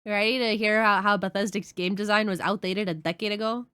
Ready to hear how Bethesda's game design was outdated a decade ago?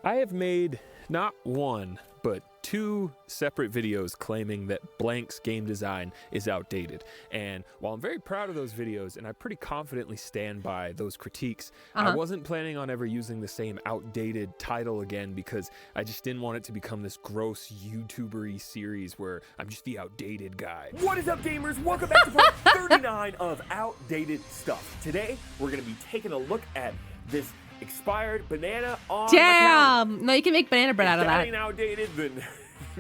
I have made not one, but 2 separate videos claiming that Blank's game design is outdated. And while I'm very proud of those videos, and I pretty confidently stand by those critiques, I wasn't planning on ever using the same outdated title again because I just didn't want it to become this gross YouTuber-y series where I'm just the outdated guy. What is up, gamers? Welcome back to part 39 of Outdated Stuff. Today, we're going to be taking a look at this expired banana on the counter. No, you can make banana bread out of that. If that ain't outdated, then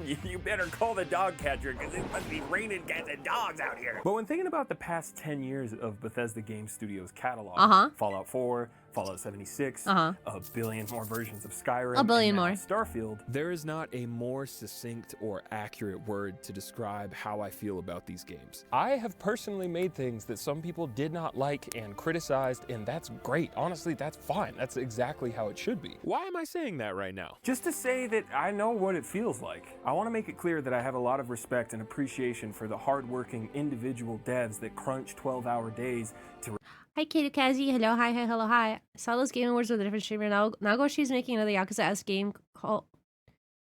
you better call the dog catcher because it must be raining cats and dogs out here. But when thinking about the past 10 years of Bethesda Game Studios catalog, Fallout 4, Fallout 76, a billion more versions of Skyrim, a billion more. Starfield. There is not a more succinct or accurate word to describe how I feel about these games. I have personally made things that some people did not like and criticized, and that's great. Honestly, that's fine. That's exactly how it should be. Why am I saying that right now? Just to say that I know what it feels like. I want to make it clear that I have a lot of respect and appreciation for the hardworking individual devs that crunch 12-hour days to... Hi, Kazi. Hello, hi, hello, hi. I saw those Game Awards with a different streamer. Nagoshi's making another Yakuza-esque game called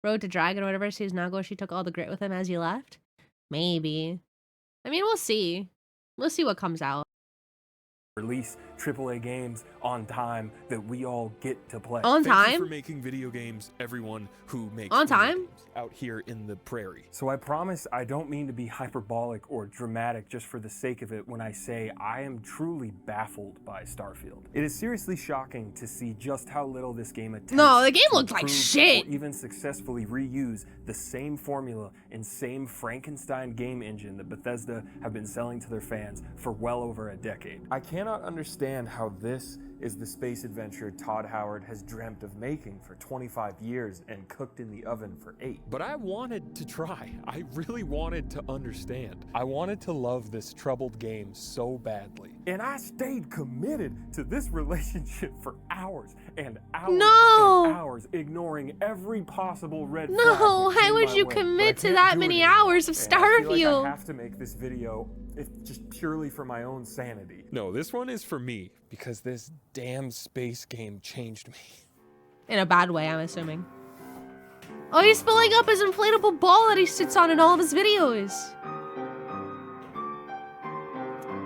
Road to Dragon or whatever. Says Nagoshi took all the grit with him as he left. Maybe. I mean, we'll see. We'll see what comes out. Release AAA games on time that we all get to play. On time? Thank you for making video games, everyone who makes on time games out here in the prairie. So I promise I don't mean to be hyperbolic or dramatic just for the sake of it when I say I am truly baffled by Starfield. It is seriously shocking to see just how little this game attempts. No, the game looks like shit. Or even successfully reuse the same formula and same Frankenstein game engine that Bethesda have been selling to their fans for well over a decade. I cannot understand how this is the space adventure Todd Howard has dreamt of making for 25 years and cooked in the oven for 8. But I wanted to try. I really wanted to understand. I wanted to love this troubled game so badly. And I stayed committed to this relationship for hours and hours and hours, ignoring every possible red flag. No, how would you commit to that many hours of Starfield? I feel like I have to make this video just purely for my own sanity. No, this one is for me because this damn space game changed me. In a bad way, I'm assuming. Oh, he's filling up his inflatable ball that he sits on in all of his videos.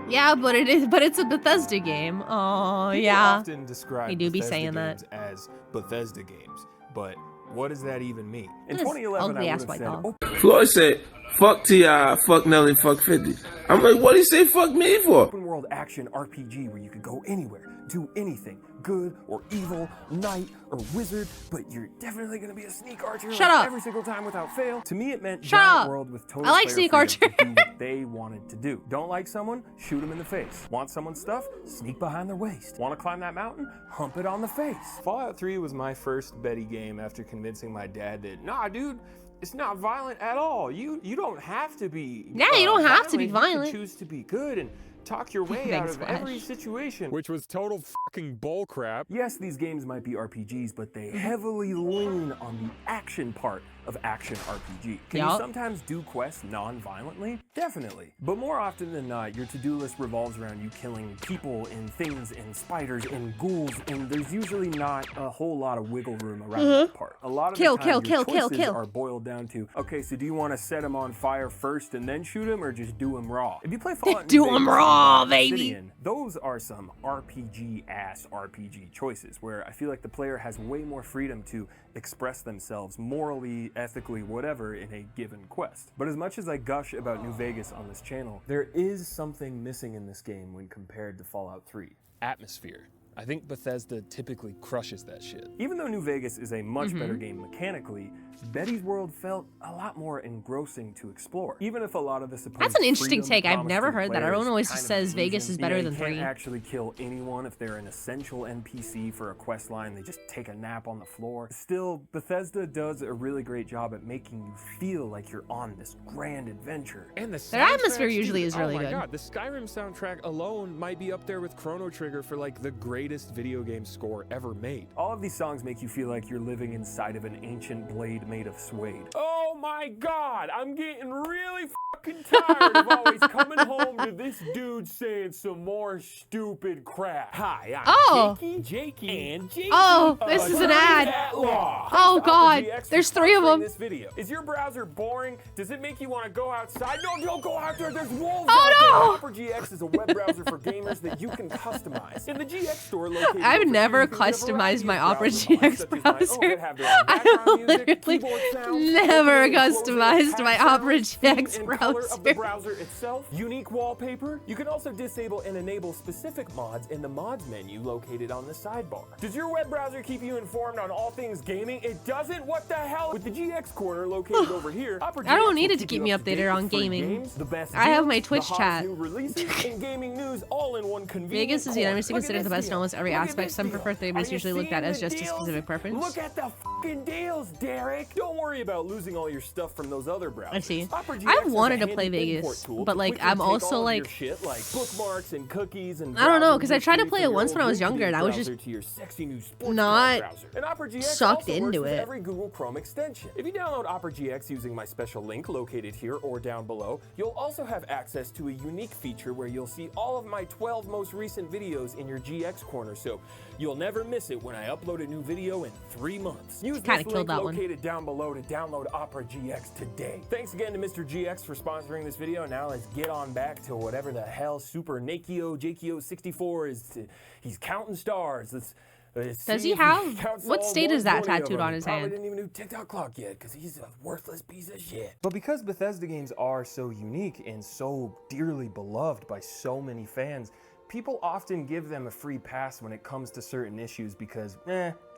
Yeah, but it's a Bethesda game. Oh, yeah. People often describe they do be Bethesda saying games that as Bethesda games, but what does that even mean? In this 2011, I would have said, Floyd said, fuck T.I., fuck Nelly, fuck 50. I'm like, what did he say fuck me for? Open world action RPG where you could go anywhere, do anything, good or evil, knight or wizard, but you're definitely gonna be a sneak archer every single time without fail. To me, it meant giant world with total player sneak archer. to do what they wanted to do. Don't like someone? Shoot them in the face. Want someone's stuff? Sneak behind their waist. Want to climb that mountain? Hump it on the face. Fallout 3 was my first Betty game after convincing my dad that, nah, dude, it's not violent at all. You don't have to be. Yeah, you don't have to be violent. You can choose to be good and talk your way out of every situation. Which was total fucking bullcrap. Yes, these games might be RPGs, but they heavily lean on the action part of action RPG. Can you sometimes do quests non-violently? Definitely. But more often than not, your to-do list revolves around you killing people and things and spiders and ghouls, and there's usually not a whole lot of wiggle room around that part. A lot of the time, your choices are boiled down to, okay, so do you want to set them on fire first and then shoot them, or just do them raw? If you play Fallout do them raw, baby! Those are some RPG-ass RPG choices, where I feel like the player has way more freedom to express themselves morally, ethically, whatever in a given quest. But as much as I gush about New Vegas on this channel, there is something missing in this game when compared to Fallout 3. Atmosphere. I think Bethesda typically crushes that shit. Even though New Vegas is a much better game mechanically, Betty's world felt a lot more engrossing to explore. Even if a lot of the supposed That's an interesting take. I've never heard that. Everyone always just says Vegas is better than 3. You can't actually kill anyone if they're an essential NPC for a quest line. They just take a nap on the floor. Still, Bethesda does a really great job at making you feel like you're on this grand adventure. And their atmosphere usually is really good. Oh my god, the Skyrim soundtrack alone might be up there with Chrono Trigger for like the greatest video game score ever made. All of these songs make you feel like you're living inside of an ancient blade made of suede. Oh my god, I'm getting really fucking tired of always coming home to this dude saying some more stupid crap. Hi, I'm Oh. NakeyJakey and Jakey. Oh, this is an ad. Oh God, there's 3 of them. This video. Is your browser boring? Does it make you want to go outside? No, don't go out there. There's wolves Oh, out there. OperaGX is a web browser for gamers that you can customize. In the GX store located I've over never here, you can get a variety customized of my browser OperaGX mods, such as my own browser. that have their own I've background music, literally keyboard sounds, never opening and closing customized tab my sounds, OperaGX theme and color of the browser. browser itself, unique wallpaper. You can also disable and enable specific mods in the mods menu located on the sidebar. Does your web browser keep you informed on all things gaming? It doesn't? What the hell? With the GX corner located over here, OperaGX I don't need will it to keep you me up to date updated with on free gaming. games, the best I have deals, my the Twitch hottest chat. new releases, and gaming news all in one convenient Vegas is corner. unanimously Look at considered the this best in deal. almost every Look at aspect. this Some deal. prefer 3, but Are it's you usually looked at seeing as the just a deals? specific preference. Look at the fucking deals, Derek. Don't worry about losing all your stuff from those other browsers. I see. OperaGX I've has a wanted to handy play import Vegas, tool but to like quickly I'm take also all of like your shit, like bookmarks and cookies and I don't know, browser because I tried to history play from it your once old when I was Google younger, and I was browser just to your sexy new sports not browser. And OperaGX sucked also works into with it. every Google Chrome extension. If you download OperaGX using my special link located here or down below, you'll also have access to a unique feature where you'll see all of my 12 most recent videos in your GX corner, so you'll never miss it when I upload a new video in 3 months. Use Kinda this killed link that one. located down below to download OperaGX today. Thanks again to Mr. GX for sponsoring this video. Now let's get on back to whatever the hell Super NakeyJakey 64 is. He's counting stars. Let's Does see he if have? counts What all state is that 120 of tattooed them. on his Probably hand? didn't even do TikTok clock yet because he's a worthless piece of shit. But because Bethesda games are so unique and so dearly beloved by so many fans, people often give them a free pass when it comes to certain issues because,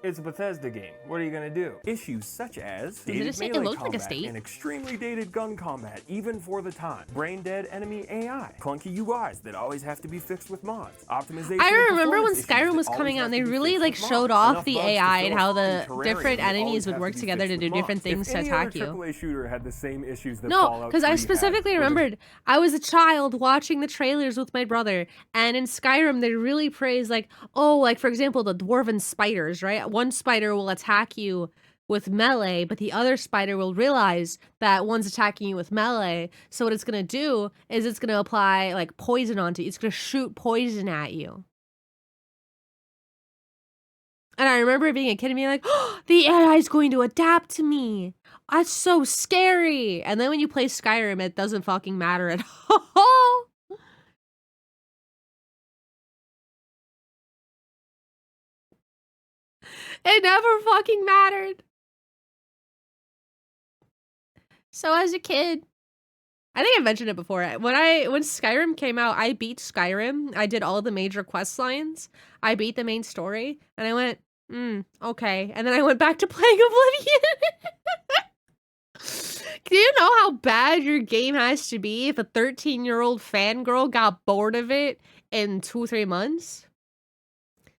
it's a Bethesda game. What are you gonna do? Issues such as dated just say it melee looks like a combat state? and extremely dated gun combat, even for the time. Brain dead enemy AI, clunky UIs that always have to be fixed with mods. Optimization. I and remember when performance issues Skyrim that was always coming out have and to they be really fixed like with showed mods. off Enough the bugs to AI fill and a how the fucking terrarium different that always enemies would have to work be together fixed to with do different mods. things If to any attack other you. AAA shooter had the same issues that No, Fallout because I 3 had, specifically or just remembered I was a child watching the trailers with my brother, and in Skyrim they really praise like, oh, like for example the dwarven spiders, right? One spider will attack you with melee, but the other spider will realize that one's attacking you with melee. So what it's gonna do is it's gonna apply like poison onto you. It's gonna shoot poison at you. And I remember being a kid and being like, oh, the AI is going to adapt to me. That's so scary. And then when you play Skyrim, it doesn't fucking matter at all. It never fucking mattered. So as a kid, I think I mentioned it before. When Skyrim came out, I beat Skyrim. I did all the major quest lines. I beat the main story, and I went, okay. And then I went back to playing Oblivion. Do you know how bad your game has to be if a 13-year-old fangirl got bored of it in 2-3 months?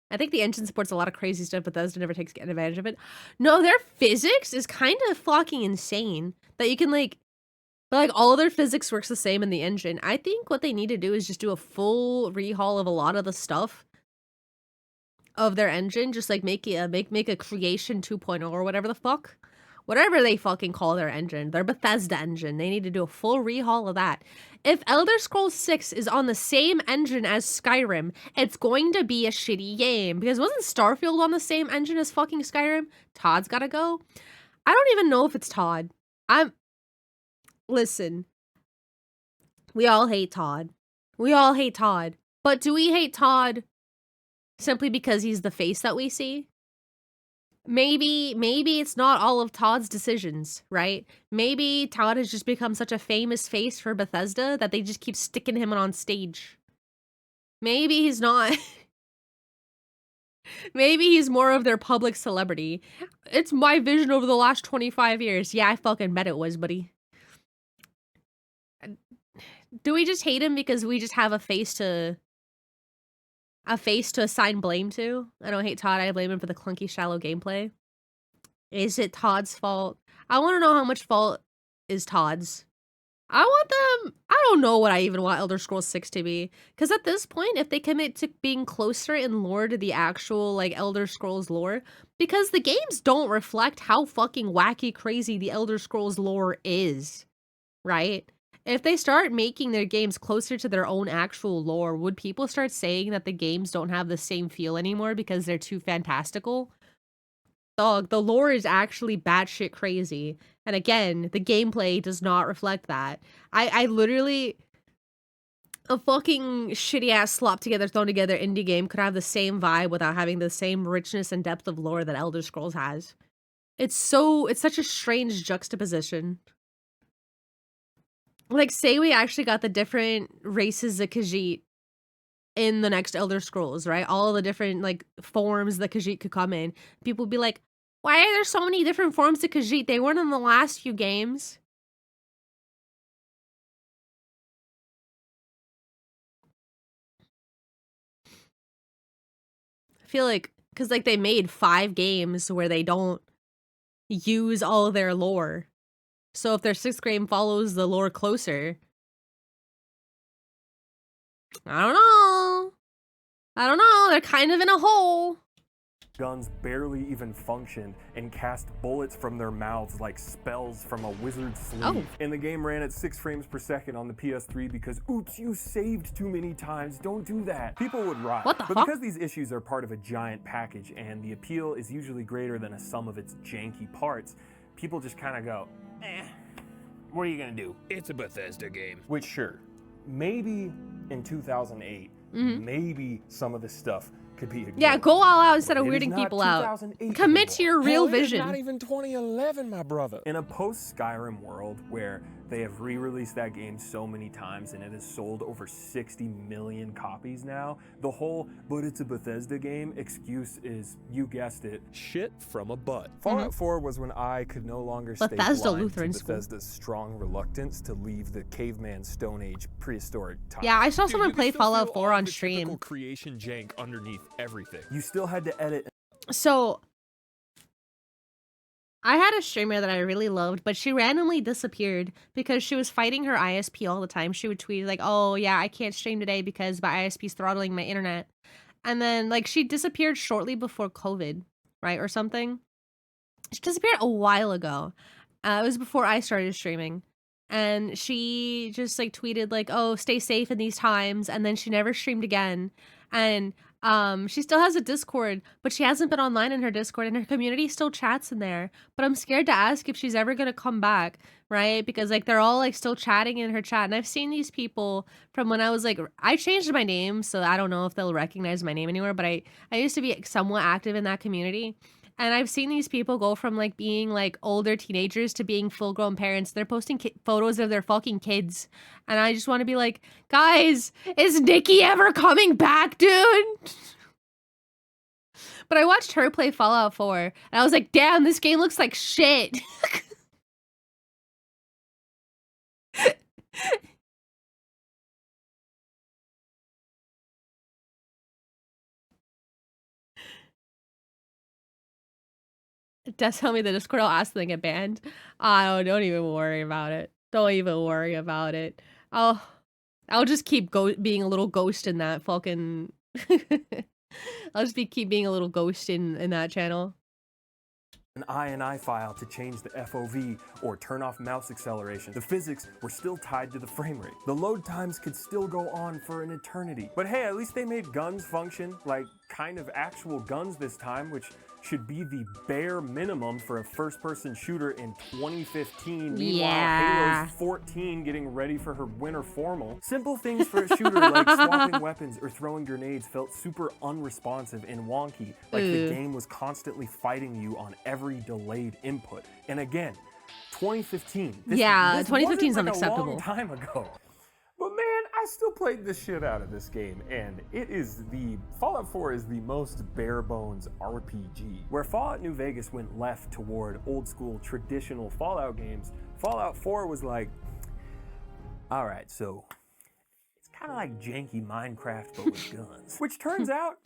I think the engine supports a lot of crazy stuff, but Bethesda never takes advantage of it. No, their physics is kind of fucking insane. That you can but all of their physics works the same in the engine. I think what they need to do is just do a full rehaul of a lot of the stuff of their engine. Just like make a creation 2.0 or whatever the fuck. Whatever they fucking call their engine, their Bethesda engine, they need to do a full rehaul of that. If Elder Scrolls 6 is on the same engine as Skyrim, it's going to be a shitty game. Because wasn't Starfield on the same engine as fucking Skyrim? Todd's gotta go. I don't even know if it's Todd. Listen. We all hate Todd. We all hate Todd. But do we hate Todd simply because he's the face that we see? Maybe it's not all of Todd's decisions, right? Maybe Todd has just become such a famous face for Bethesda that they just keep sticking him on stage. Maybe he's not. Maybe he's more of their public celebrity. It's my vision over the last 25 years. Yeah, I fucking bet it was, buddy. Do we just hate him because we just have a face to assign blame to? I don't hate Todd, I blame him for the clunky, shallow gameplay. Is it Todd's fault? I want to know how much fault is Todd's. I don't know what I even want Elder Scrolls 6 to be. Because at this point, if they commit to being closer in lore to the actual, Elder Scrolls lore, because the games don't reflect how fucking wacky crazy the Elder Scrolls lore is, right? if they start making their games closer to their own actual lore, would people start saying that the games don't have the same feel anymore because they're too fantastical? Dog, the lore is actually batshit crazy. And again, the gameplay does not reflect that. I literally, a fucking shitty ass slop together, thrown together indie game could have the same vibe without having the same richness and depth of lore that Elder Scrolls has. It's such a strange juxtaposition. Like, say we actually got the different races of Khajiit in the next Elder Scrolls, right? All the different, like, forms that Khajiit could come in. People would be like, why are there so many different forms of Khajiit? They weren't in the last few games. I feel like, because, like, they made 5 games where they don't use all their lore. So if their 6th game follows the lore closer, I don't know. I don't know. They're kind of in a hole. Guns barely even functioned and cast bullets from their mouths like spells from a wizard's sleeve. Oh. And the game ran at 6 frames per second on the PS3 because, oops, you saved too many times, don't do that. People would riot. What the But fuck? because these issues are part of a giant package and the appeal is usually greater than a sum of its janky parts, people just kind of go, what are you gonna do? It's a Bethesda game. Which, sure, maybe in 2008, maybe some of this stuff could be ignored. Yeah, go all out instead of It is weirding not people out. 2008 Commit to anymore. your real Hell, it is vision. not even 2011, my brother. In a post-Skyrim world where they have re-released that game so many times and it has sold over 60 million copies now, the whole "but it's a Bethesda game" excuse is, you guessed it, Shit from a butt. Fallout 4 was when I could no longer stay Bethesda blind Lutheran to School. Bethesda's strong reluctance to leave the caveman Stone Age prehistoric time. Yeah, I saw Dude, someone you can play still Fallout feel 4 all on the stream. typical creation jank underneath everything. You still had to edit. So, I had a streamer that I really loved, but she randomly disappeared because she was fighting her ISP all the time. She would tweet like, oh yeah, I can't stream today because my ISP's throttling my internet. And then like she disappeared shortly before COVID, right? Or something. She disappeared a while ago. It was before I started streaming. And she just like tweeted like, oh, stay safe in these times. And then she never streamed again. And she still has a Discord, but she hasn't been online in her Discord, and her community still chats in there. But I'm scared to ask if she's ever gonna come back, right? Because like they're all like still chatting in her chat, and I've seen these people from when I was like, I changed my name, so I don't know if they'll recognize my name anymore. But I used to be somewhat active in that community. And I've seen these people go from like being like older teenagers to being full grown parents. They're posting photos of their fucking kids. And I just want to be like, guys, is Nikki ever coming back, dude? But I watched her play Fallout 4 and I was like, damn, this game looks like shit. Just tell me the Discord, I'll ask them to get banned. Don't even worry about it. Don't even worry about it. I'll just keep being a little ghost in that fucking... I'll just keep being a little ghost in that channel. An INI file to change the FOV or turn off mouse acceleration. The physics were still tied to the frame rate. The load times could still go on for an eternity. But hey, at least they made guns function like kind of actual guns this time, which should be the bare minimum for a first-person shooter in 2015. Meanwhile, Yeah. Halo's 14 getting ready for her winter formal. Simple things for a shooter like swapping weapons or throwing grenades felt super unresponsive and wonky, like the game was constantly fighting you on every delayed input. And again, 2015. Yeah, this 2015 is wasn't, like, unacceptable. a long time ago. But man, I still played the shit out of this game, and Fallout 4 is the most bare bones RPG. Where Fallout New Vegas went left toward old school traditional Fallout games, Fallout 4 was like, all right, so it's kind of like janky Minecraft but with guns, which turns out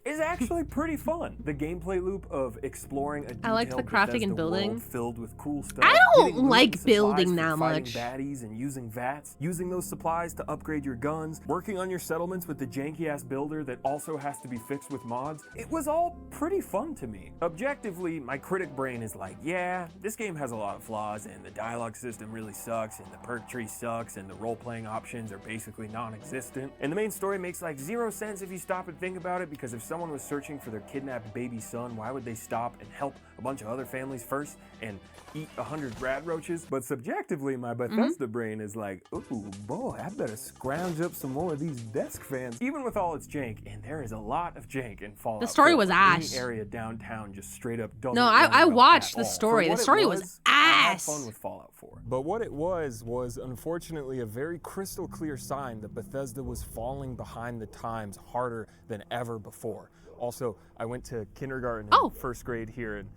is actually pretty fun. The gameplay loop of exploring a I liked the detailed crafting and Bethesda world building. filled with cool stuff. I don't getting loot like and building supplies that for fighting much. baddies and using VATs, using those supplies to upgrade your guns, working on your settlements with the janky ass builder that also has to be fixed with mods. It was all pretty fun to me. Objectively, my critic brain is like, yeah, this game has a lot of flaws and the dialogue system really sucks and the perk tree sucks and the role-playing options are basically non-existent. And the main story makes like zero sense if you stop and think about it, because if someone was searching for their kidnapped baby son, why would they stop and help a bunch of other families first and eat 100 rad roaches? But subjectively, my Bethesda brain is like, ooh boy, I better scrounge up some more of these desk fans. Even with all its jank, and there is a lot of jank in Fallout. The story 4, was ass. Any area downtown just straight up doesn't. No, run I well watched at the all. story. For The what it story was I had ass. fun with Fallout 4. But what it was unfortunately a very crystal clear sign that Bethesda was falling behind the times harder than ever before. Also, I went to kindergarten and first grade here and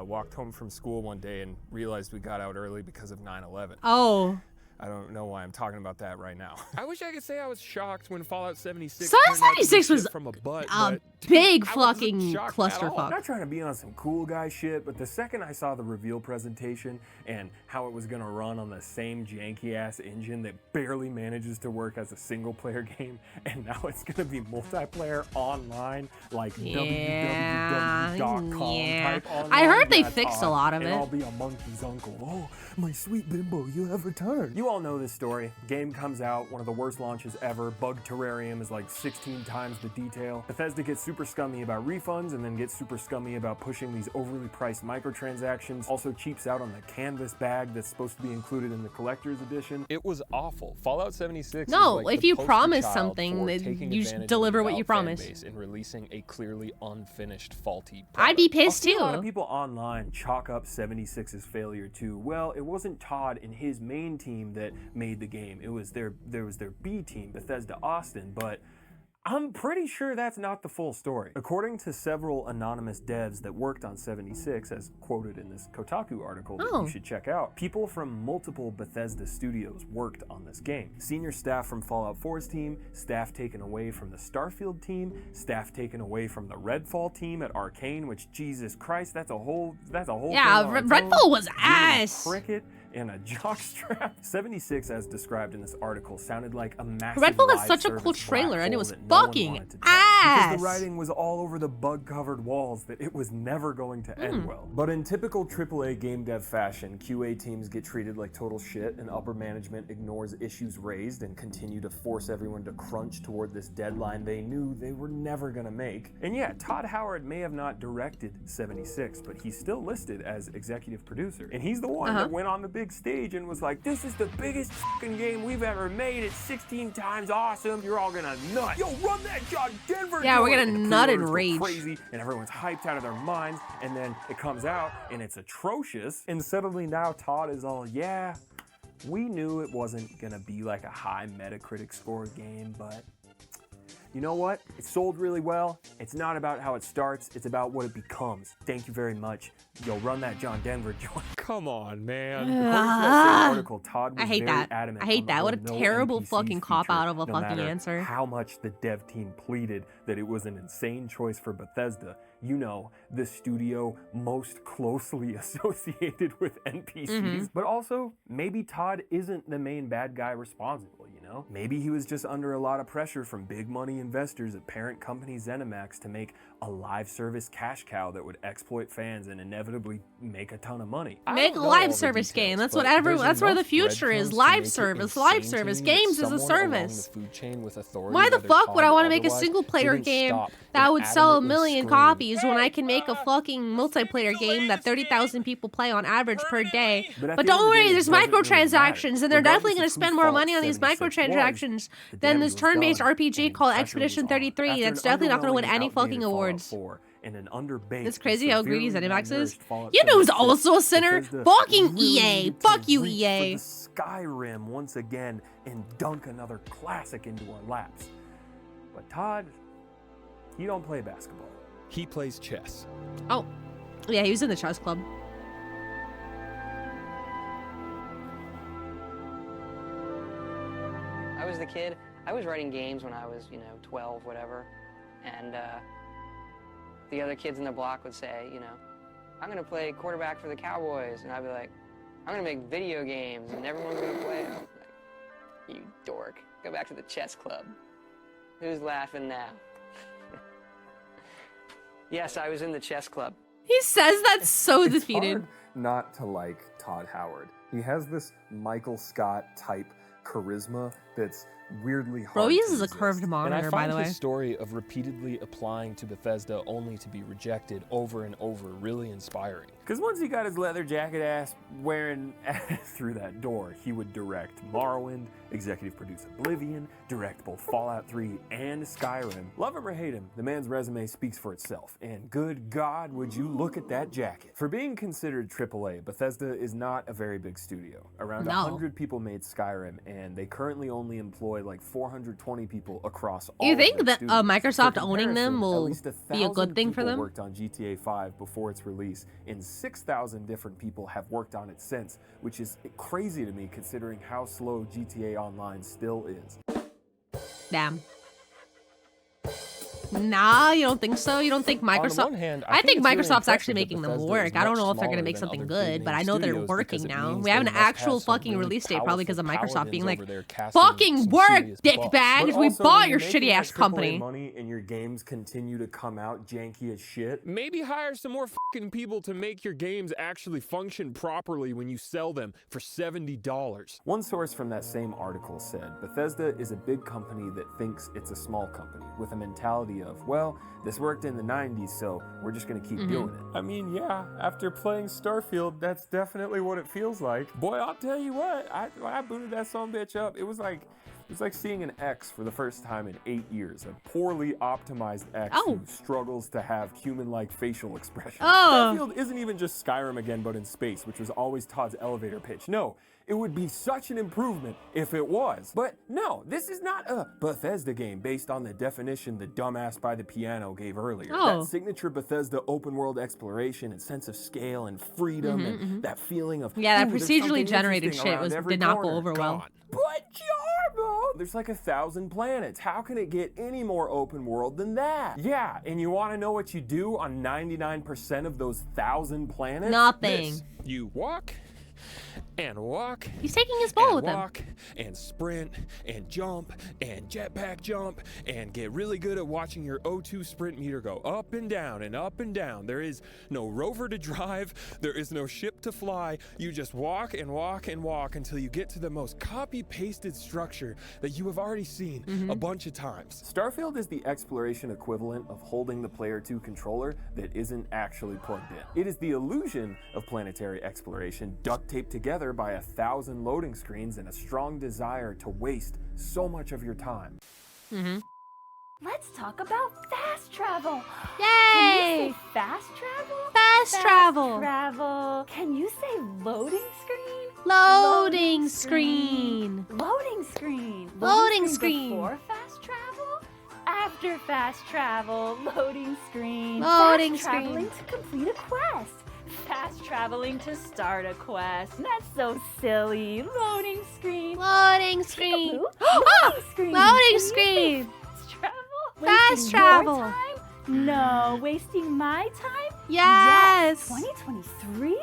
walked home from school one day and realized we got out early because of 9/11. Oh. I don't know why I'm talking about that right now. I wish I could say I was shocked when Fallout 76 Fallout turned out to be 76 was shit from a butt, a but big I wasn't fucking shocked at all. clusterfuck. I'm not trying to be on some cool guy shit, but the second I saw the reveal presentation and how it was gonna run on the same janky ass engine that barely manages to work as a single player game, and now it's gonna be multiplayer online, like www.com type online. I heard they that's fixed a odd, lot of and it. I'll be a monkey's uncle. Oh, my sweet bimbo, you have returned. You all know this story. Game comes out, one of the worst launches ever. Bug terrarium is like 16 times the detail. Bethesda gets super scummy about refunds and then gets super scummy about pushing these overly priced microtransactions. Also cheaps out on the canvas bag that's supposed to be included in the collector's edition. It was awful. Fallout 76 No, is like if the you poster promise child something, for then taking you advantage of deliver the what you Valve fan promise. base and releasing a clearly unfinished, faulty I'd be product. pissed See a lot of too. people online chalk up 76's failure to, well, it wasn't Todd and his main team that made the game. It was their B team, Bethesda Austin, but I'm pretty sure that's not the full story. According to several anonymous devs that worked on 76, as quoted in this Kotaku article that you should check out, people from multiple Bethesda studios worked on this game. Senior staff from Fallout 4's team, staff taken away from the Starfield team, staff taken away from the Redfall team at Arcane, which, Jesus Christ, that's a whole Yeah, thing on its Redfall own. was Using ass. a cricket and a jockstrap. 76, as described in this article, sounded like a massive Redfall had live such a service cool black trailer, and it hole was that no one fucking wanted to touch. ass. Because the writing was all over the bug-covered walls that it was never going to end well. But in typical AAA game dev fashion, QA teams get treated like total shit, and upper management ignores issues raised and continue to force everyone to crunch toward this deadline they knew they were never gonna make. And yeah, Todd Howard may have not directed 76, but he's still listed as executive producer. And he's the one that went on the big stage and was like, this is the biggest fucking game we've ever made. It's 16 times awesome. You're all gonna nut. Yo, run that John Denver. Yeah, we're joint." gonna And the nut and pre-orders go rage. Crazy, and everyone's hyped out of their minds. And then it comes out and it's atrocious. And suddenly now Todd is all, yeah, we knew it wasn't gonna be like a high Metacritic score game, but you know what? It sold really well. It's not about how it starts, it's about what it becomes. Thank you very much. Yo, run that John Denver joint. Come on, man. According to that same article, Todd was I hate very that. adamant I hate on the that. What a whole no terrible NPCs fucking cop-out feature, of a no fucking matter answer. How much the dev team pleaded that it was an insane choice for Bethesda. You know, the studio most closely associated with NPCs. But also, maybe Todd isn't the main bad guy responsible, you know? Maybe he was just under a lot of pressure from big money investors at parent company ZeniMax to make a live service cash cow that would exploit fans and inevitably make a ton of money. Make a live service game. That's what that's where the future is. Live service. Live service. Games is a service. Why the fuck would I want to make a single player game that would sell 1 million copies when I can make a fucking multiplayer game that 30,000 people play on average per day? But don't worry, there's microtransactions, and they're definitely going to spend more money on these microtransactions than this turn-based RPG called Expedition 33 that's definitely not going to win any fucking awards. It's crazy how greedy ZeniMax is. You know who's also a sinner? Fucking EA. Fuck you, EA. Skyrim once again and dunk another classic into our laps. But Todd, he don't play basketball. He plays chess. Oh, yeah, he was in the chess club. I was the kid I was writing games when I was, 12, whatever, and the other kids in the block would say, I'm gonna play quarterback for the Cowboys, and I'd be like, I'm gonna make video games, and everyone's gonna play them. Like, you dork, go back to the chess club. Who's laughing now? Yes, I was in the chess club. He says that so It's defeated. hard not to like Todd Howard. He has this Michael Scott type charisma that's weirdly hard Bro to uses a resist. curved And I monitor, by find the way. his story of repeatedly applying to Bethesda only to be rejected over and over really inspiring. Because once he got his leather jacket ass wearing through that door, he would direct Morrowind, executive produce Oblivion, direct both Fallout 3 and Skyrim. Love him or hate him, the man's resume speaks for itself. And good God, would you look at that jacket. For being considered AAA, Bethesda is not a very big studio. Around No. 100 people made Skyrim, and they currently only employ like 420 people across all You of think their that studios. Microsoft For owning them comparison, at will least be a good 1,000 thing for people them? worked on GTA 5 before its release, and 6,000 different people have worked on it since, which is crazy to me considering how slow GTA Online still is. Damn. Nah, you don't think so? You don't think On the Microsoft... one hand, I think it's really Microsoft's actually impressive that making them Bethesda work. is I don't much know if they're going to smaller make than something other good, big but I name know they're studios working because it now. means We have they an must actual have some fucking really release date probably because of powerful Microsoft being like, paladins over there casting fucking some work, serious buffs. dickbags. But We also, bought when your you're making shitty ass that AAA company. money and your games continue to come out janky as shit. Maybe hire some more fucking people to make your games actually function properly when you sell them for $70. One source from that same article said, Bethesda is a big company that thinks it's a small company, with a mentality of, well, this worked in the 90s, so we're just gonna keep doing it. I mean, yeah, after playing Starfield, that's definitely what it feels like. Boy, I'll tell you what, when I booted that son-bitch up, it was like seeing an X for the first time in 8 years. A poorly optimized X who struggles to have human-like facial expression. Oh. Starfield isn't even just Skyrim again, but in space, which was always Todd's elevator pitch. No, it would be such an improvement if it was. But no, this is not a Bethesda game based on the definition the dumbass by the piano gave earlier. Oh. That signature Bethesda open world exploration and sense of scale and freedom and that feeling of, Yeah, that "Ooh, there's procedurally something generated interesting shit around every did not go corner." over well. Gone. But Jarbo, there's like 1,000 planets. How can it get any more open world than that? Yeah, and you want to know what you do on 99% of those 1,000 planets? Nothing. This, you walk and walk. He's taking his ball and with him. walk and sprint and jump and jetpack jump and get really good at watching your O2 sprint meter go up and down and up and down. There is no rover to drive. There is no ship to fly. You just walk and walk and walk until you get to the most copy-pasted structure that you have already seen a bunch of times. Starfield is the exploration equivalent of holding the Player 2 controller that isn't actually plugged in. It is the illusion of planetary exploration duct taped together by 1,000 loading screens and a strong desire to waste so much of your time. Let's talk about fast travel. Yay! Can you say fast travel? Fast travel. Travel. Can you say loading screen? Loading screen. Loading screen. Loading screen. Before fast travel? After fast travel. Loading screen. Loading fast traveling screen. to complete a quest. Fast traveling to start a quest. That's so silly. Loading screen. Loading screen. Loading screen. Loading Can you say screen. Fast travel? Fast Wasting your travel. time? No, wasting my time? Yes. 2023?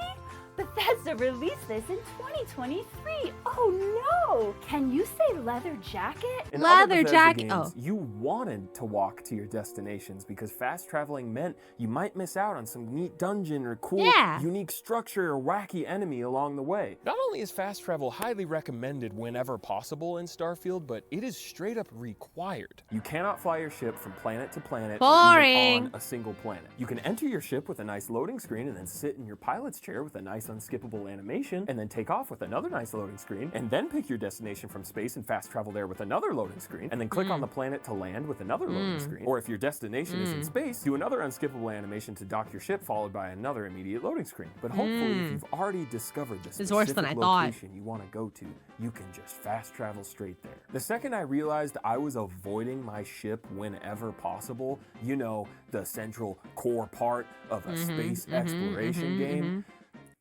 Bethesda released this in 2023. Oh no! Can you say leather jacket? In Leather other Bethesda jacket- games, oh. you wanted to walk to your destinations because fast traveling meant you might miss out on some neat dungeon or cool, Yeah. unique structure or wacky enemy along the way. Not only is fast travel highly recommended whenever possible in Starfield, but it is straight up required. You cannot fly your ship from planet to planet or Boring. even on a single planet. You can enter your ship with a nice loading screen and then sit in your pilot's chair with a nice unskippable animation and then take off with another nice loading screen and then pick your destination from space and fast travel there with another loading screen and then click on the planet to land with another loading screen. Or if your destination is in space, do another unskippable animation to dock your ship followed by another immediate loading screen. But hopefully if you've already discovered the It's worse than specific I thought. location you want to go to, you can just fast travel straight there. The second I realized I was avoiding my ship whenever possible, you know, the central core part of a space exploration game,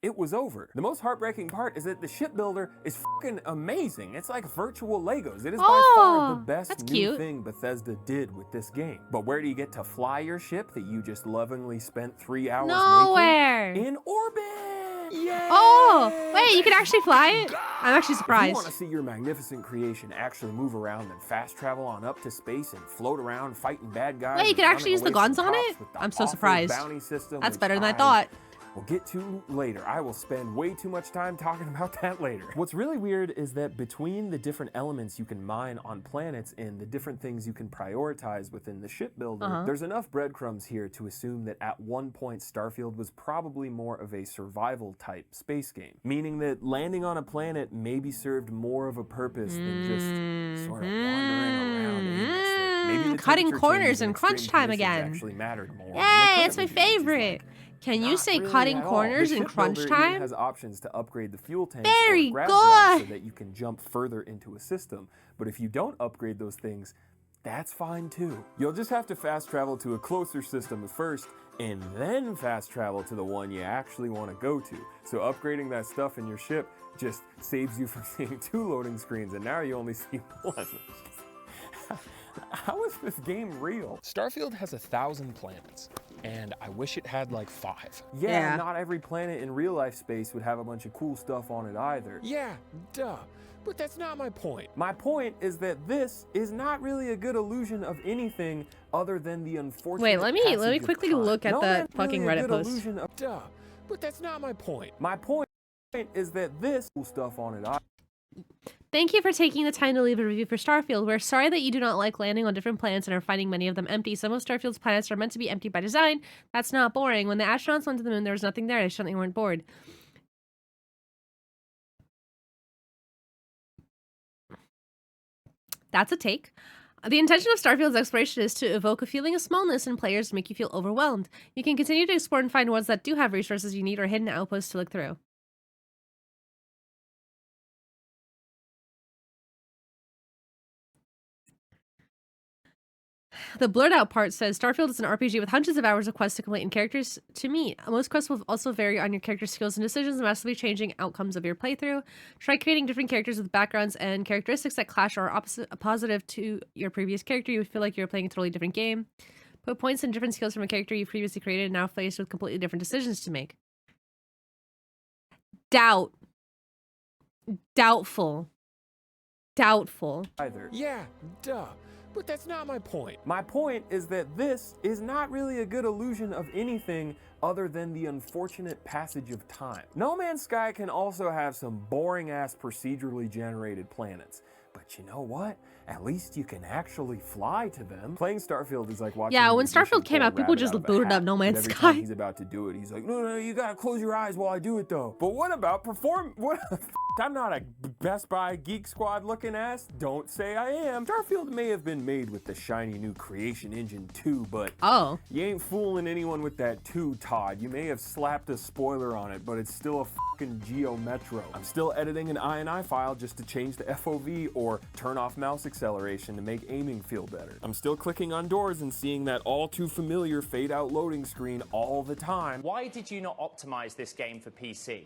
it was over. The most heartbreaking part is that the shipbuilder is fucking amazing. It's like virtual Legos. It is by far the best that's new cute. thing Bethesda did with this game. But where do you get to fly your ship that you just lovingly spent 3 hours Nowhere. making? In orbit! Yay! Oh, wait, you can actually fly it? I'm actually If you want surprised. to see your magnificent creation actually move around and fast travel on up to space and float around fighting bad guys. Wait, you and can actually running use the away from guns on cops it? with the I'm so awful surprised. bounty system, That's which better than I thought. We'll get to later. I will spend way too much time talking about that later. What's really weird is that between the different elements you can mine on planets and the different things you can prioritize within the shipbuilder, there's enough breadcrumbs here to assume that at one point Starfield was probably more of a survival type space game, meaning that landing on a planet maybe served more of a purpose than just sort of wandering around aimlessly. Maybe the Cutting temperature corners changes in and crunch extreme time conditions again. actually mattered more. Yay, it's my favorite. Can you say cutting corners in crunch Even time? has options to upgrade the fuel tanks Very or grav drives good. so that you can jump further into a system. But if you don't upgrade those things, that's fine too. You'll just have to fast travel to a closer system first and then fast travel to the one you actually want to go to. So upgrading that stuff in your ship just saves you from seeing 2 loading screens, and now you only see 1. How is this game real? Starfield has 1,000 planets, and I wish it had like 5. Yeah. Not every planet in real life space would have a bunch of cool stuff on it either. Yeah, duh. But that's not my point. My point is that this is not really a good illusion of anything other than the unfortunate Wait, let me passage of quickly time. look at No, the man, fucking really a Reddit good post. illusion of- Duh. But that's not my point. My point is that this cool stuff on it. Thank you for taking the time to leave a review for Starfield. We're sorry that you do not like landing on different planets and are finding many of them empty. Some of Starfield's planets are meant to be empty by design. That's not boring. When the astronauts went to the moon, there was nothing there. They certainly weren't bored. That's a take. The intention of Starfield's exploration is to evoke a feeling of smallness in players to make you feel overwhelmed. You can continue to explore and find worlds that do have resources you need or hidden outposts to look through. The blurred out part says Starfield is an RPG with hundreds of hours of quests to complete and characters to meet. Most quests will also vary on your character skills and decisions, massively changing outcomes of your playthrough. Try creating different characters with backgrounds and characteristics that clash or are positive to your previous character. You would feel like you're playing a totally different game. Put points and different skills from a character you previously created and now faced with completely different decisions to make. Doubt. Doubtful. Doubtful. Either. Yeah, duh. But that's not my point. My point is that this is not really a good illusion of anything other than the unfortunate passage of time. No Man's Sky can also have some boring-ass procedurally generated planets. But you know what? At least you can actually fly to them. Playing Starfield is like watching. Yeah, a when magician Starfield came pull a out, people rabbit just out of a booted hat. up No But Man's every Sky. time he's about to do it, he's like, no, you gotta close your eyes while I do it though. But what about what? I'm not a Best Buy Geek Squad looking ass. Don't say I am. Starfield may have been made with the shiny new creation engine too, but Oh. you ain't fooling anyone with that too, Todd. You may have slapped a spoiler on it, but it's still a fucking Geo Metro. I'm still editing an INI file just to change the FOV or turn off mouse acceleration to make aiming feel better. I'm still clicking on doors and seeing that all too familiar fade out loading screen all the time. Why did you not optimize this game for PC?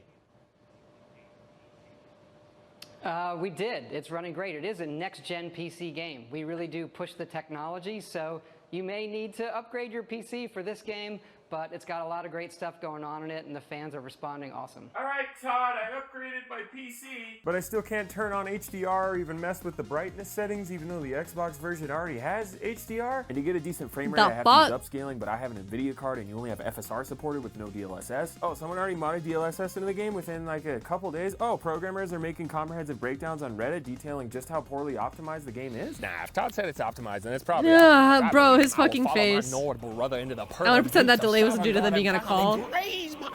We did. It's running great. It is a next-gen PC game. We really do push the technology, so you may need to upgrade your PC for this game, but it's got a lot of great stuff going on in it, and the fans are responding awesome. All right, Todd, I upgraded my PC. But I still can't turn on HDR or even mess with the brightness settings, even though the Xbox version already has HDR. And to get a decent frame rate, The I have to use upscaling, but I have an NVIDIA card and you only have FSR supported with no DLSS. Oh, someone already modded DLSS into the game within like a couple days. Oh, programmers are making comprehensive breakdowns on Reddit detailing just how poorly optimized the game is. Nah, if Todd said it's optimized, then it's probably Yeah, optimized. bro, I his will fucking follow my face. notable brother into the I wanna pretend that delay wasn't due to them being on a call.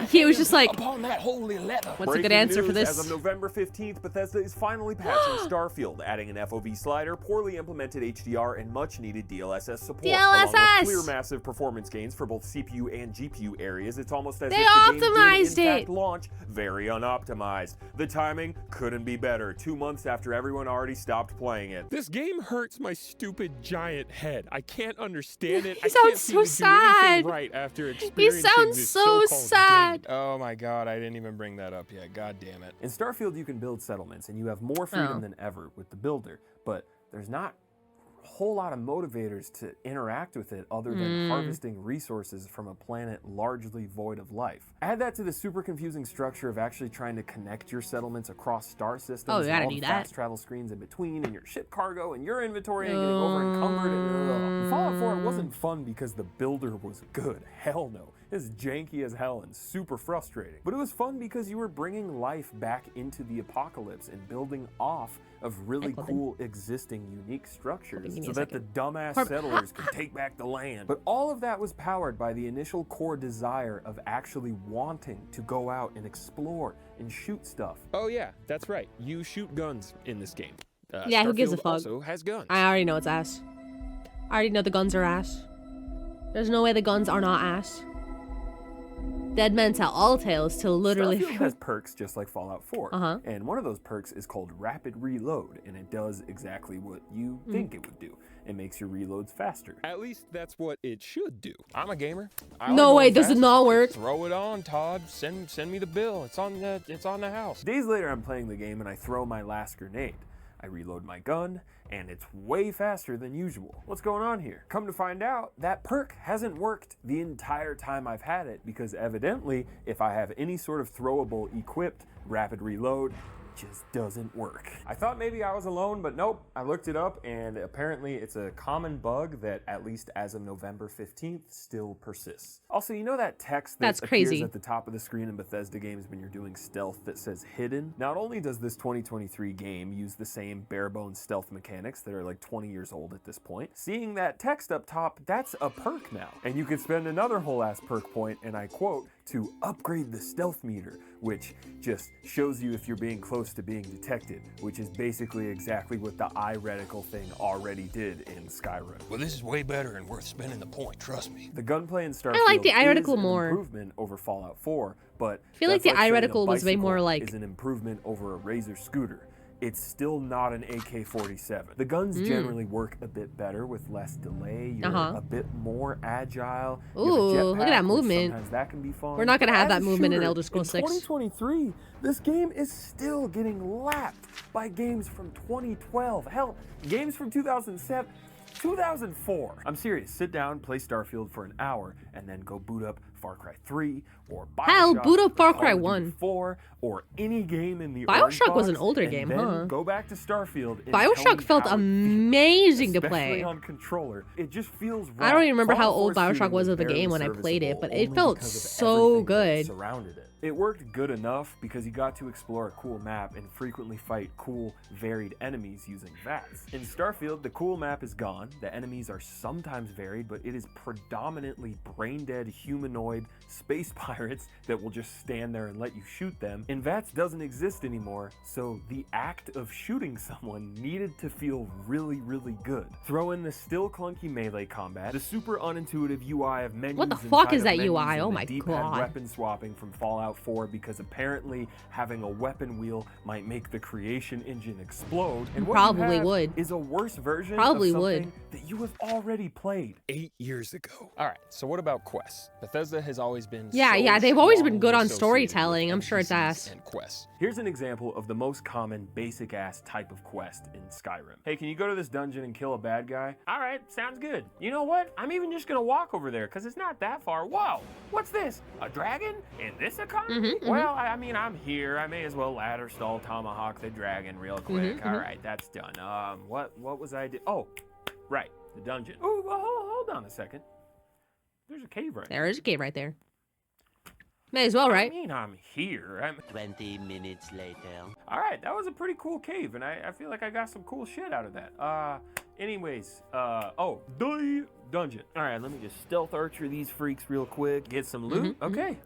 He was just like, upon that holy leather. what's a good Breaking answer for news, this? As of November 15th, Bethesda is finally patching Starfield, adding an FOV slider, poorly implemented HDR, and much-needed DLSS support. Along DLSS! with clear massive performance gains for both CPU and GPU areas, it's almost as They if the game optimized did, in it. fact, launch very unoptimized. The timing couldn't be better. 2 months after everyone already stopped playing it. This game hurts my stupid giant head. I can't understand it. He I sounds can't so seem to do anything sad. right after experiencing sounds this so so-called sad. game. Oh my god, I didn't even bring that up yet. God damn it. In Starfield, you can build settlements, and you have more freedom than ever with the builder, but there's not a whole lot of motivators to interact with it other than harvesting resources from a planet largely void of life. Add that to the super confusing structure of actually trying to connect your settlements across star systems, Oh, you gotta and all do the that. fast travel screens in between, and your ship cargo, and your inventory, and getting over encumbered. And Fallout 4 wasn't fun because the builder was good. Hell no. It's janky as hell and super frustrating. But it was fun because you were bringing life back into the apocalypse and building off of really cool existing unique structures so that the dumbass settlers could take back the land. But all of that was powered by the initial core desire of actually wanting to go out and explore and shoot stuff. Oh yeah, that's right. You shoot guns in this game. Yeah, who gives a Starfield fuck? also has guns. I already know it's ass. I already know the guns are ass. There's no way the guns are not ass. Dead men tell all tales till literally. Starfield has perks just like Fallout 4. Uh-huh. And one of those perks is called Rapid Reload, and it does exactly what you think it would do. It makes your reloads faster. At least that's what it should do. I'm a gamer. No way, does it not work? Throw it on, Todd. Send me the bill. It's on the house. Days later, I'm playing the game and I throw my last grenade. I reload my gun, and it's way faster than usual. What's going on here? Come to find out, that perk hasn't worked the entire time I've had it, because evidently, if I have any sort of throwable equipped rapid reload, just doesn't work. I thought maybe I was alone, but nope. I looked it up, and apparently it's a common bug that, at least as of November 15th, still persists. Also, you know that text that appears at the top of the screen in Bethesda games when you're doing stealth that says hidden? Not only does this 2023 game use the same bare-bones stealth mechanics that are like 20 years old at this point, seeing that text up top, that's a perk now. And you can spend another whole ass perk point, and I quote, to upgrade the stealth meter, which just shows you if you're being close to being detected, which is basically exactly what the eye reticle thing already did in Skyrim. Well, this is way better and worth spending the point, trust me. The gunplay in Starfield I like the eye is reticle an more. improvement over Fallout 4, but I feel like that's the eye saying a reticle was way more bicycle like. is an improvement over a Razor scooter. It's still not an AK-47. The guns generally work a bit better with less delay. You're a bit more agile. Ooh, look at that movement. Sometimes that can be fun. We're not gonna have As that a movement in shooter, Elder Scrolls 6. 2023, this game is still getting lapped by games from 2012. Hell, games from 2007. 2004. I'm serious. Sit down, play Starfield for an hour, and then go boot up Far Cry 3 or Bioshock. Hell, boot up or Far Call Cry of Duty 1. 4 or any game in the Bioshock was an box, older and game, then huh? Go back to Starfield. And Bioshock tell me felt how it feels, amazing to especially play. on controller. It just feels wrong. I don't even remember how Fallout old 4 Bioshock shooting was of the barely game when I played it, but it serviceable felt only because of so everything that good. surrounded it. It worked good enough because you got to explore a cool map and frequently fight cool, varied enemies using VATS. In Starfield, the cool map is gone. The enemies are sometimes varied, but it is predominantly brain-dead humanoid space pirates that will just stand there and let you shoot them. And VATS doesn't exist anymore, so the act of shooting someone needed to feel really, really good. Throw in the still clunky melee combat, the super unintuitive UI of menus. What the fuck inside is of that menus, UI? and Oh the my D-pad God. weapon swapping from Fallout 4 because apparently having a weapon wheel might make the creation engine explode. And what Probably you have would. is a worse version Probably of would. something that you have already played. 8 years ago. All right, so what about quests? Bethesda has always been Yeah, they've always been good on strongly storytelling. I'm associated sure it's with ass. NPCs and quests. Here's an example of the most common basic ass type of quest in Skyrim. Hey, can you go to this dungeon and kill a bad guy? All right, sounds good. You know what? I'm even just gonna walk over there because it's not that far. Whoa, what's this? A dragon? In this economy? Well, I mean, I'm here. I may as well ladder stall tomahawk the dragon real quick. All right, that's done. What was I do? Oh, right, the dungeon. Oh, well, hold on a second. There's a cave right there. There is a cave right there. May as well, right? I mean, I'm here. 20 minutes later. All right, that was a pretty cool cave, and I feel like I got some cool shit out of that. Anyways, the dungeon. All right, let me just stealth archer these freaks real quick, get some loot. Okay,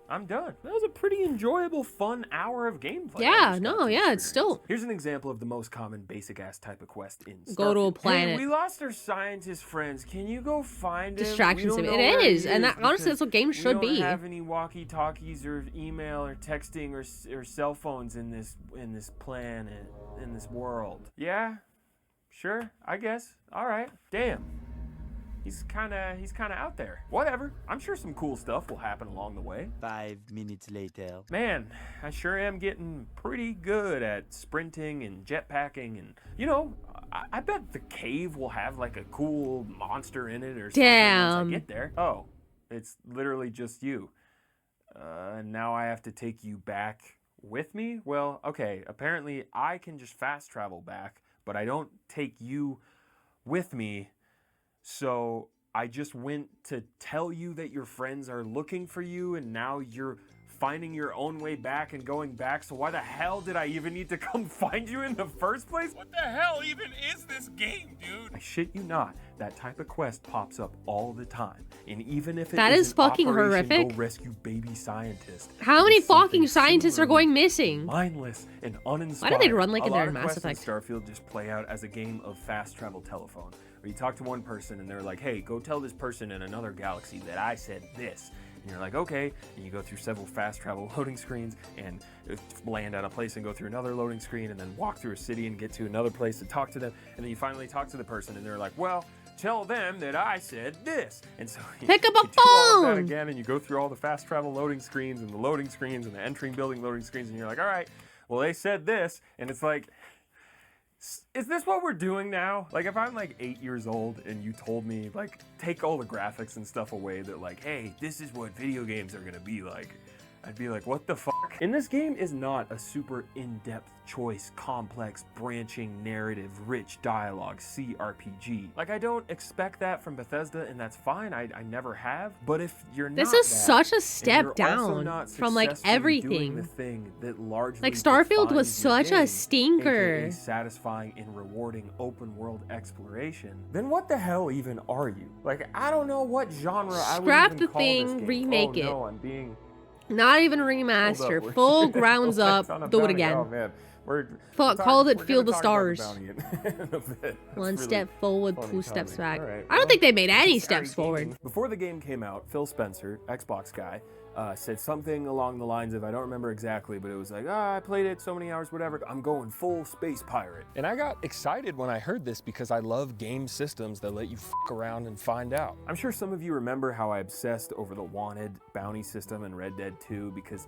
I'm done. That was a pretty enjoyable, fun hour of gameplay. Yeah, no, yeah, it's still. Here's an example of the most common basic-ass type of quest in Starfield. Go to a planet. Hey, we lost our scientist friends. Can you go find him? Distraction We don't sim. know It where is, he and that, honestly, that's what games should we be. don't have any walkie-talkies or email or texting or cell phones in this planet, in this world. Yeah, sure, I guess. All right. Damn. he's kind of out there. Whatever. I'm sure some cool stuff will happen along the way. 5 minutes later. Man, I sure am getting pretty good at sprinting and jetpacking, and you know, I bet the cave will have like a cool monster in it or something once I get there. Oh, it's literally just you. And now I have to take you back with me? Well, okay, apparently I can just fast travel back, but I don't take you with me. So I just went to tell you that your friends are looking for you, and now you're finding your own way back and going back. So why the hell did I even need to come find you in the first place? What the hell even is this game, dude? I shit you not, that type of quest pops up all the time. And even if it That is fucking Operation horrific. Go rescue baby scientist. How many it's something fucking scientists are going missing? mindless and uninspired. Why do they run like a in lot their of Mass quests in Effect? Starfield just play out as a game of fast travel telephone, where you talk to one person and they're like, hey, go tell this person in another galaxy that I said this. And you're like, okay, and you go through several fast travel loading screens and land at a place and go through another loading screen and then walk through a city and get to another place to talk to them. And then you finally talk to the person and they're like, well, tell them that I said this. And so you Pick up a do all of that phone! again, and you go through all the fast travel loading screens and the loading screens and the entering building loading screens, and you're like, all right, well, they said this. And it's like, is this what we're doing now? Like, if I'm like 8 years old and you told me, like, take all the graphics and stuff away, that like, hey, this is what video games are gonna be like, I'd be like, what the fuck? And this game is not a super in-depth choice, complex, branching, narrative, rich dialogue CRPG. Like, I don't expect that from Bethesda, and that's fine. I never have. But if you're not This is that, such a and step you're also down not from like successfully doing the everything. thing that largely Like Starfield was defines your such a game, stinker. aka satisfying and rewarding open world exploration, then what the hell even are you? Like, I don't know what genre I would Scrap even the call this thing, game. remake Oh, it. no, I'm being... Not even Hold remaster. up, Full grounds It's up. on a Do it bounty. again. Oh, man. Fuck, call it we're Field gonna of talk about the Stars. bounty in a bit. That's One really step forward, funny two steps timing. back. All right, I don't well, think they made any sorry, steps forward. gaming. Before the game came out, Phil Spencer, Xbox guy, said something along the lines of, I don't remember exactly, but it was like, I played it so many hours, whatever. I'm going full space pirate. And I got excited when I heard this because I love game systems that let you fuck around and find out. I'm sure some of you remember how I obsessed over the Wanted bounty system in Red Dead 2 because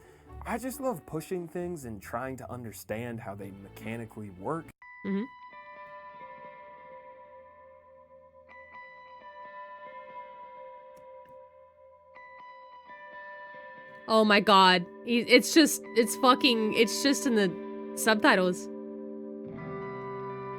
I just love pushing things and trying to understand how they mechanically work. Mm-hmm. Oh my god. It's just in the subtitles.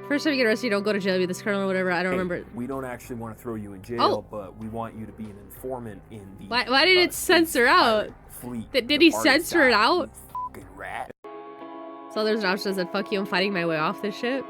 First time you get arrested, you don't go to jail, be this colonel or whatever. I don't remember. We don't actually want to throw you in jail, Oh. but we want you to be an informant in the Why did it censor space out? pirate fleet. Did he departed censor it side, out? you fucking rat. So there's an option that said, fuck you, I'm fighting my way off this ship.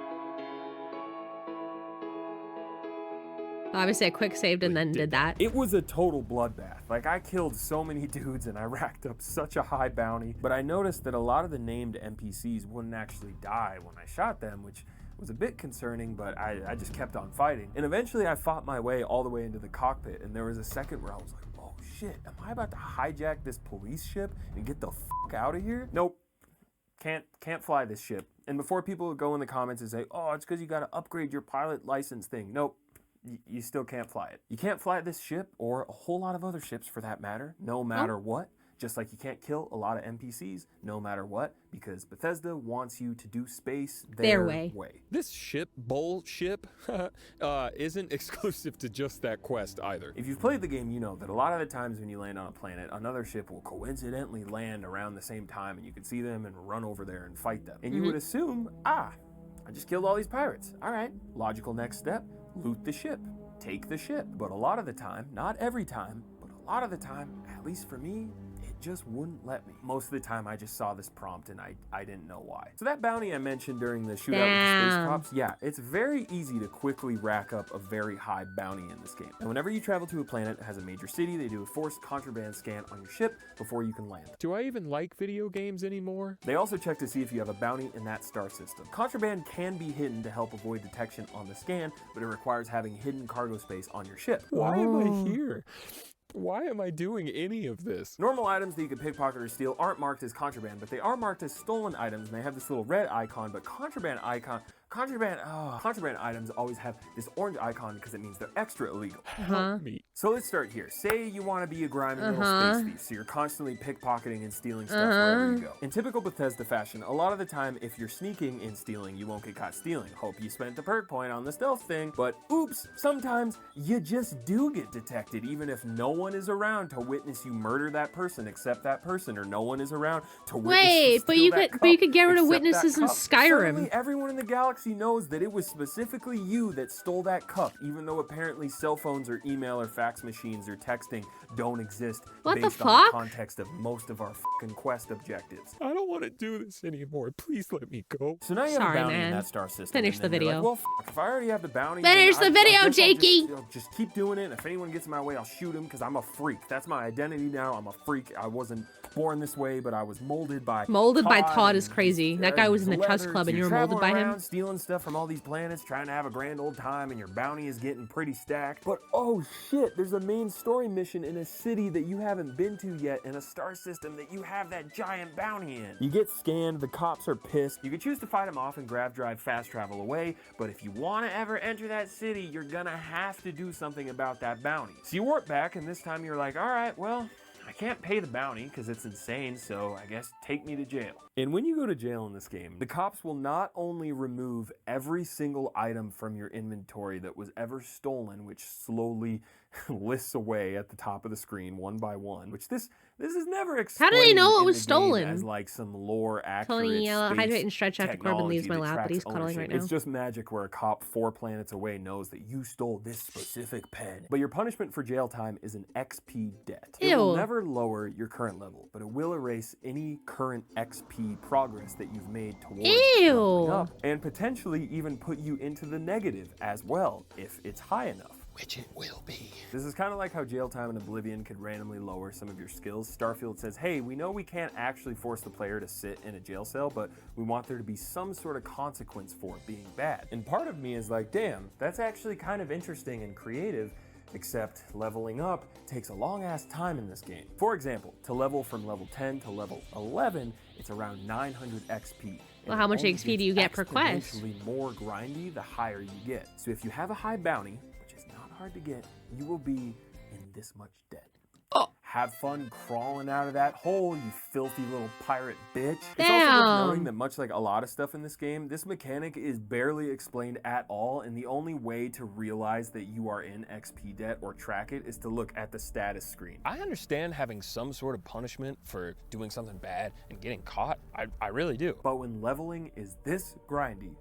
Obviously I quick saved and then did that. It was a total bloodbath. Like, I killed so many dudes and I racked up such a high bounty, but I noticed that a lot of the named NPCs wouldn't actually die when I shot them, which was a bit concerning, but I just kept on fighting. And eventually I fought my way all the way into the cockpit, and there was a second where I was like, oh shit, am I about to hijack this police ship and get the fuck out of here? Nope. Can't fly this ship. And before people go in the comments and say, oh, it's because you got to upgrade your pilot license thing. Nope. You still can't fly it. You can't fly this ship, or a whole lot of other ships for that matter, no matter what. Just like you can't kill a lot of NPCs, no matter what, because Bethesda wants you to do space their way. This ship bullship isn't exclusive to just that quest either. If you've played the game, you know that a lot of the times when you land on a planet, another ship will coincidentally land around the same time, and you can see them and run over there and fight them. And you would assume, I just killed all these pirates. All right, logical next step, loot the ship, take the ship. But a lot of the time, not every time, but a lot of the time, at least for me, it just wouldn't let me. Most of the time I just saw this prompt and I didn't know why. So that bounty I mentioned during the shootout with the space props, yeah, it's very easy to quickly rack up a very high bounty in this game. And whenever you travel to a planet that has a major city, they do a forced contraband scan on your ship before you can land. Do I even like video games anymore? They also check to see if you have a bounty in that star system. Contraband can be hidden to help avoid detection on the scan, but it requires having hidden cargo space on your ship. Why am I here? Why am I doing any of this? Normal items that you can pickpocket or steal aren't marked as contraband, but they are marked as stolen items, and they have this little red icon, but contraband Contraband items always have this orange icon because it means they're extra illegal. Uh-huh. So let's start here. Say you want to be a grimy little space thief, so you're constantly pickpocketing and stealing stuff wherever you go. In typical Bethesda fashion, a lot of the time, if you're sneaking and stealing, you won't get caught stealing. Hope you spent the perk point on the stealth thing, but oops, sometimes you just do get detected, even if no one is around to witness you murder that person except that person, or no one is around to witness you steal that cup but you could get rid of except that witnesses in cup. Skyrim. Suddenly, everyone in the galaxy knows that it was specifically you that stole that cup, even though apparently cell phones or email or fax machines or texting don't exist What the based on the fuck? context of most of our fucking quest objectives. I don't want to do this anymore. Please let me go. So now you have Sorry, a bounty man. in that star system. Finish and then the you're video. Like, well, if I already have the bounty, Finish then the video, I guess I'll Jakey. just keep doing it. And if anyone gets in my way, I'll shoot him because I'm a freak. That's my identity now. I'm a freak. I wasn't born this way, but I was molded by Todd is and crazy. That guy was in the trust leather. club So and you you're were molded by traveling him. around, stealing stuff from all these planets, trying to have a grand old time, and your bounty is getting pretty stacked. But oh shit, there's a main story mission in a city that you haven't been to yet, in a star system that you have that giant bounty in. You get scanned, the cops are pissed. You can choose to fight them off and grab drive fast travel away, but if you want to ever enter that city, you're gonna have to do something about that bounty. So you warp back, and this time you're like, all right, well, I can't pay the bounty because it's insane, so I guess take me to jail. And when you go to jail in this game, the cops will not only remove every single item from your inventory that was ever stolen, which slowly lists away at the top of the screen one by one, which this is never explained. How do they know it in was the game stolen? as like some lore accurate Tony, hydrate and stretch after Corbin technology leaves my that lap, but tracks he's cuddling ownership. right now. It's just magic where a cop 4 planets away knows that you stole this specific pen. But your punishment for jail time is an XP debt. It will Ew. never lower your current level, but it will erase any current XP progress that you've made towards leveling up, and potentially even put you into the negative as well if it's high enough. Which it will be. This is kind of like how jail time in Oblivion could randomly lower some of your skills. Starfield says, hey, we know we can't actually force the player to sit in a jail cell, but we want there to be some sort of consequence for it being bad. And part of me is like, damn, that's actually kind of interesting and creative, except leveling up takes a long ass time in this game. For example, to level from level 10 to level 11, it's around 900 XP. Well, how much XP do you get per quest? Exponentially more grindy the higher you get. So if you have a high bounty, which is not hard to get, you will be in this much debt. Oh. Have fun crawling out of that hole, you filthy little pirate bitch. It's also worth knowing that much like a lot of stuff in this game, this mechanic is barely explained at all, and the only way to realize that you are in XP debt or track it is to look at the status screen. I understand having some sort of punishment for doing something bad and getting caught. I really do. But when leveling is this grindy,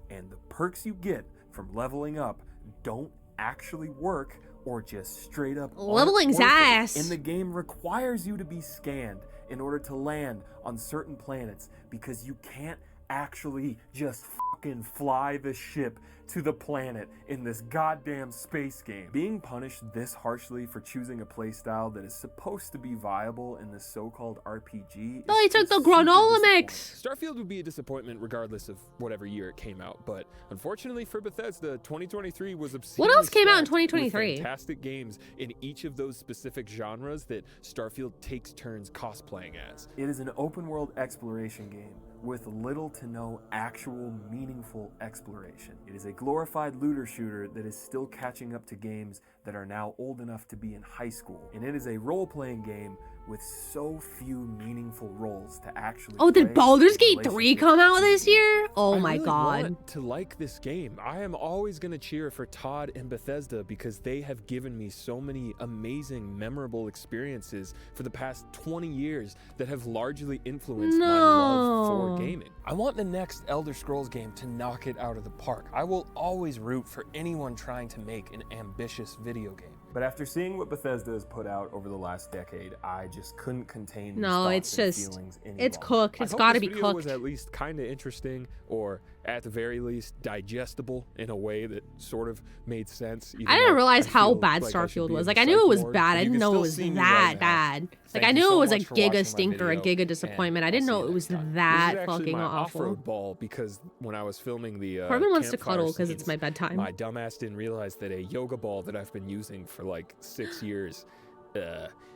and the perks you get from leveling up don't actually work, or just straight up leveling's aren't worth it, ass. and the game requires you to be scanned in order to land on certain planets because you can't actually just fucking fly the ship to the planet in this goddamn space game. Being punished this harshly for choosing a playstyle that is supposed to be viable in this so-called RPG. Oh, he took the super granola disappointing. mix. Starfield would be a disappointment regardless of whatever year it came out, but unfortunately for Bethesda, 2023 was obscenely What else came out in stacked with 2023? fantastic games in each of those specific genres that Starfield takes turns cosplaying as. It is an open world exploration game with little to no actual meaningful exploration. It is a glorified looter shooter that is still catching up to games that are now old enough to be in high school. And it is a role-playing game with so few meaningful roles to actually Oh, did play Baldur's and Gate 3 relationships come out to this engage. year? Oh I my really god. want to like this game. I am always going to cheer for Todd and Bethesda because they have given me so many amazing, memorable experiences for the past 20 years that have largely influenced my love for gaming. I want the next Elder Scrolls game to knock it out of the park. I will always root for anyone trying to make an ambitious video game. But after seeing what Bethesda has put out over the last decade, I just couldn't contain these No, thoughts it's and just, feelings any it's longer. cooked. I It's hope got to this be video was cooked. at least kind of interesting, or at the very least digestible in a way that sort of made sense. I didn't realize how feel bad like I should Starfield be was. in Like, the I knew it psych was ward, bad. but I you didn't can know it still was see me that right now. bad. Like, Thank I you knew so it was a much for watching giga my stinker, a video, giga disappointment. I and didn't I'll know see it you was next time. that This is actually fucking my awful. off-road ball because when I was filming the Corbin wants to campfire cuddle because it's scenes, my bedtime. my dumbass didn't realize that a yoga ball that I've been using for like 6 years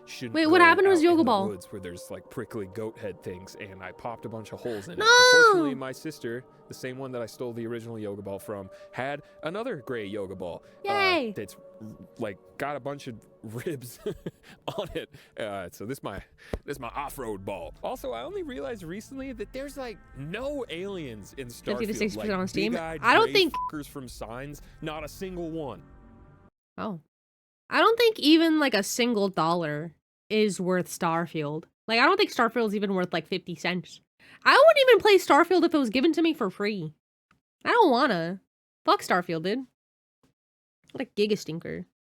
shouldn't Wait, what go happened to his out in yoga the ball? woods where there's like prickly goat head things, and I popped a bunch of holes in it. No! Unfortunately, my sister, the same one that I stole the original yoga ball from, had another gray yoga ball. Yay! That's like got a bunch of ribs on it. So this my off-road ball. Also, I only realized recently that there's like no aliens in Starfield. 50 to 60% like, on Steam. big-eyed I don't gray think. fuckers from Signs, not a single one. Oh, I don't think even like a single dollar is worth Starfield. Like, I don't think Starfield's even worth like 50 cents. I wouldn't even play Starfield if it was given to me for free. I don't wanna. Fuck Starfield, dude. What a giga stinker.